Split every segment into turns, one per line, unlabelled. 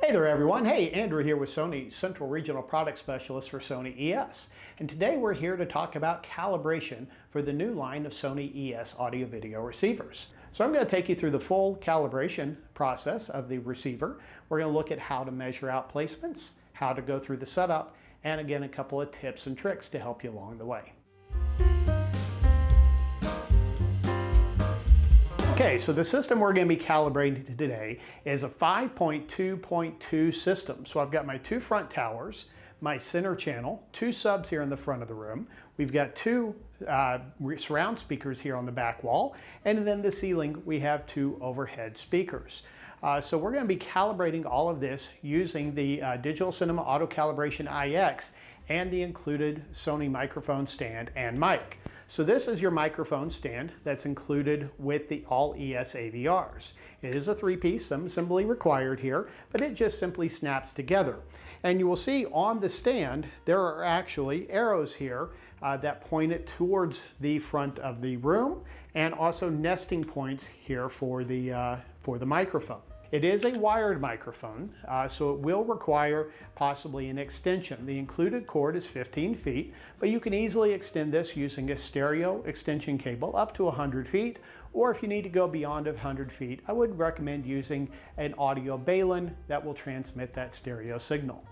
Hey there everyone, hey, Andrew here with Sony, Central Regional Product Specialist for Sony ES. And today we're here to talk about calibration for the new line of Sony ES audio-video receivers. So I'm going to take you through the full calibration process of the receiver. We're going to look at how to measure out placements, how to go through the setup, and again a couple of tips and tricks to help you along the way. Okay, so the system we're going to be calibrating today is a 5.2.2 system. So I've got my two front towers, my center channel, two subs here in the front of the room. We've got two surround speakers here on the back wall, and then the ceiling we have two overhead speakers. So we're going to be calibrating all of this using the Digital Cinema Auto Calibration IX and the included Sony microphone stand and mic. So this is your microphone stand that's included with the all ES AVRs. It is a three-piece, some assembly required here, but it just simply snaps together. And you will see on the stand there are actually arrows here that point it towards the front of the room, and also nesting points here for the microphone. It is a wired microphone, so it will require possibly an extension. The included cord is 15 feet, but you can easily extend this using a stereo extension cable up to 100 feet, or if you need to go beyond 100 feet, I would recommend using an audio balun that will transmit that stereo signal.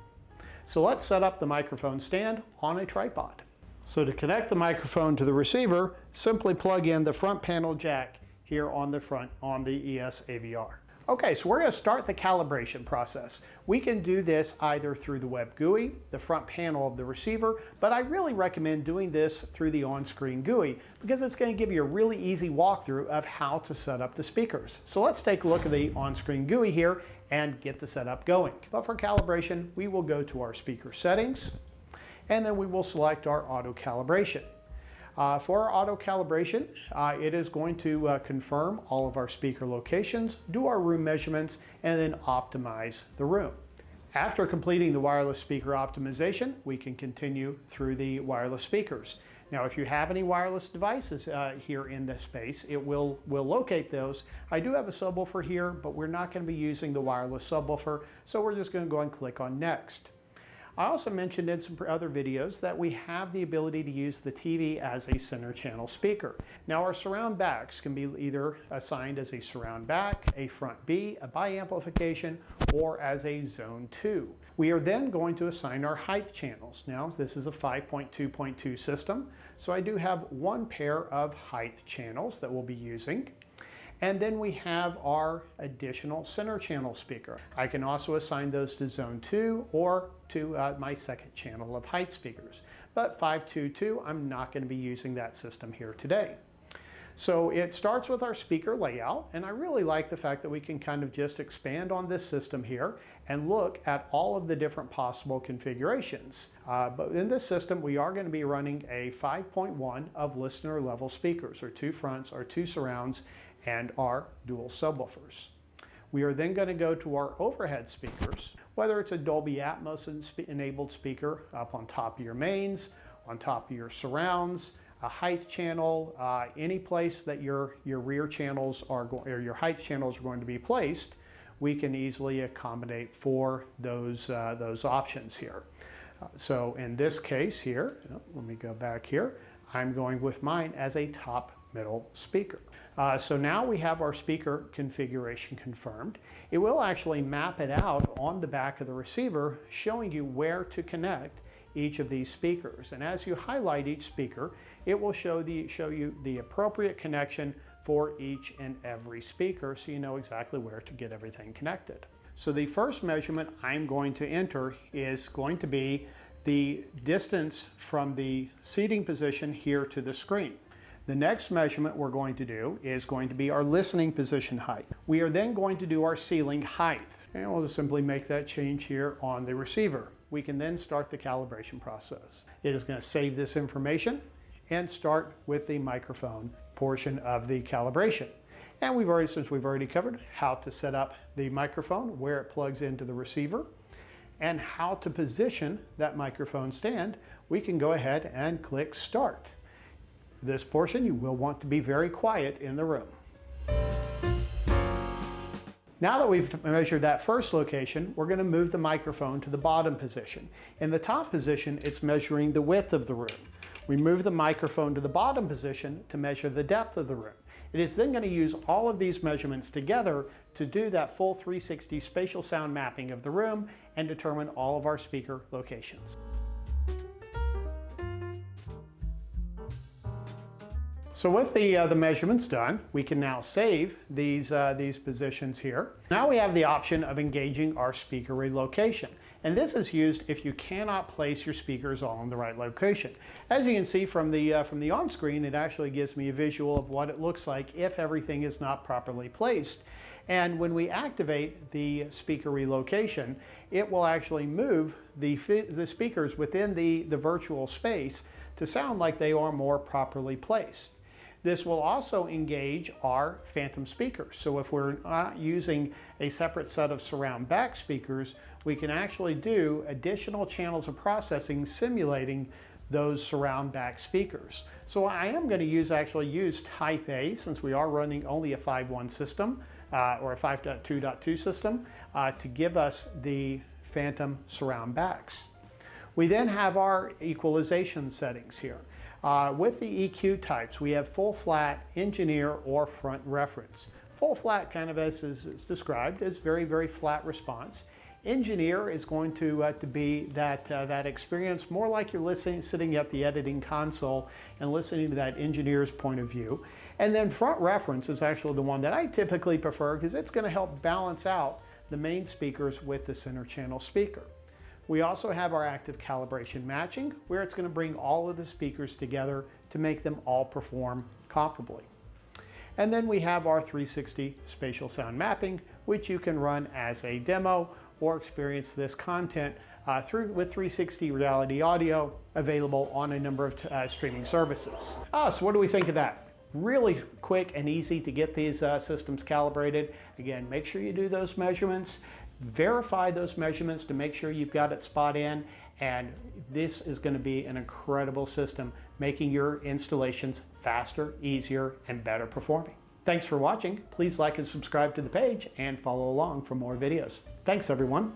So let's set up the microphone stand on a tripod. So to connect the microphone to the receiver, simply plug in the front panel jack here on the front on the ES AVR. Okay, so we're going to start the calibration process. We can do this either through the web GUI, the front panel of the receiver, but I really recommend doing this through the on-screen GUI because it's going to give you a really easy walkthrough of how to set up the speakers. So let's take a look at the on-screen GUI here and get the setup going. But for calibration, we will go to our speaker settings, and then we will select our auto calibration. For our auto calibration, it is going to confirm all of our speaker locations, do our room measurements, and then optimize the room. After completing the wireless speaker optimization, we can continue through the wireless speakers. Now, if you have any wireless devices here in this space, it will locate those. I do have a subwoofer here, but we're not going to be using the wireless subwoofer, so we're just going to go and click on Next. I also mentioned in some other videos that we have the ability to use the TV as a center channel speaker. Now our surround backs can be either assigned as a surround back, a front B, a bi-amplification, or as a zone 2. We are then going to assign our height channels. Now this is a 5.2.2 system, so I do have one pair of height channels that we'll be using. And then we have our additional center channel speaker. I can also assign those to zone 2 or to my second channel of height speakers. But 5.2.2, I'm not going to be using that system here today. So it starts with our speaker layout, and I really like the fact that we can kind of just expand on this system here and look at all of the different possible configurations. But in this system, we are going to be running a 5.1 of listener level speakers, or two fronts, or two surrounds, and our dual subwoofers. We are then going to go to our overhead speakers, whether it's a Dolby Atmos enabled speaker up on top of your mains, on top of your surrounds, a height channel, any place that your rear channels are or your height channels are going to be placed, we can easily accommodate for those options here. So in this case here, let me go back here, I'm going with mine as a top middle speaker. So now we have our speaker configuration confirmed. It will actually map it out on the back of the receiver, showing you where to connect each of these speakers. And as you highlight each speaker, it will show you the appropriate connection for each and every speaker, so you know exactly where to get everything connected. So the first measurement I'm going to enter is going to be the distance from the seating position here to the screen. The next measurement we're going to do is going to be our listening position height. We are then going to do our ceiling height, and we'll just simply make that change here on the receiver. We can then start the calibration process. It is going to save this information and start with the microphone portion of the calibration. And since we've already covered how to set up the microphone, where it plugs into the receiver, and how to position that microphone stand, we can go ahead and click Start. This portion you will want to be very quiet in the room. Now that we've measured that first location, we're going to move the microphone to the bottom position. In the top position, it's measuring the width of the room. We move the microphone to the bottom position to measure the depth of the room. It is then going to use all of these measurements together to do that full 360 spatial sound mapping of the room and determine all of our speaker locations. So with the measurements done, we can now save these positions here. Now we have the option of engaging our speaker relocation. And this is used if you cannot place your speakers all in the right location. As you can see from the on-screen, it actually gives me a visual of what it looks like if everything is not properly placed. And when we activate the speaker relocation, it will actually move the speakers within the virtual space to sound like they are more properly placed. This will also engage our phantom speakers. So if we're not using a separate set of surround back speakers, we can actually do additional channels of processing simulating those surround back speakers. So I am going to actually use type A, since we are running only a 5.1 system or a 5.2.2 system to give us the phantom surround backs. We then have our equalization settings here. With the EQ types, we have full flat, engineer, or front reference. Full flat, kind of as is described, is very, very flat response. Engineer is going to be that experience more like you're sitting at the editing console and listening to that engineer's point of view. And then front reference is actually the one that I typically prefer because it's going to help balance out the main speakers with the center channel speaker. We also have our active calibration matching, where it's going to bring all of the speakers together to make them all perform comparably. And then we have our 360 spatial sound mapping, which you can run as a demo or experience this content with 360 Reality Audio available on a number of streaming services. So what do we think of that? Really quick and easy to get these systems calibrated. Again, make sure you do those measurements. Verify those measurements to make sure you've got it spot in, and this is going to be an incredible system, making your installations faster, easier, and better performing. Thanks for watching. Please like and subscribe to the page and follow along for more videos. Thanks, everyone.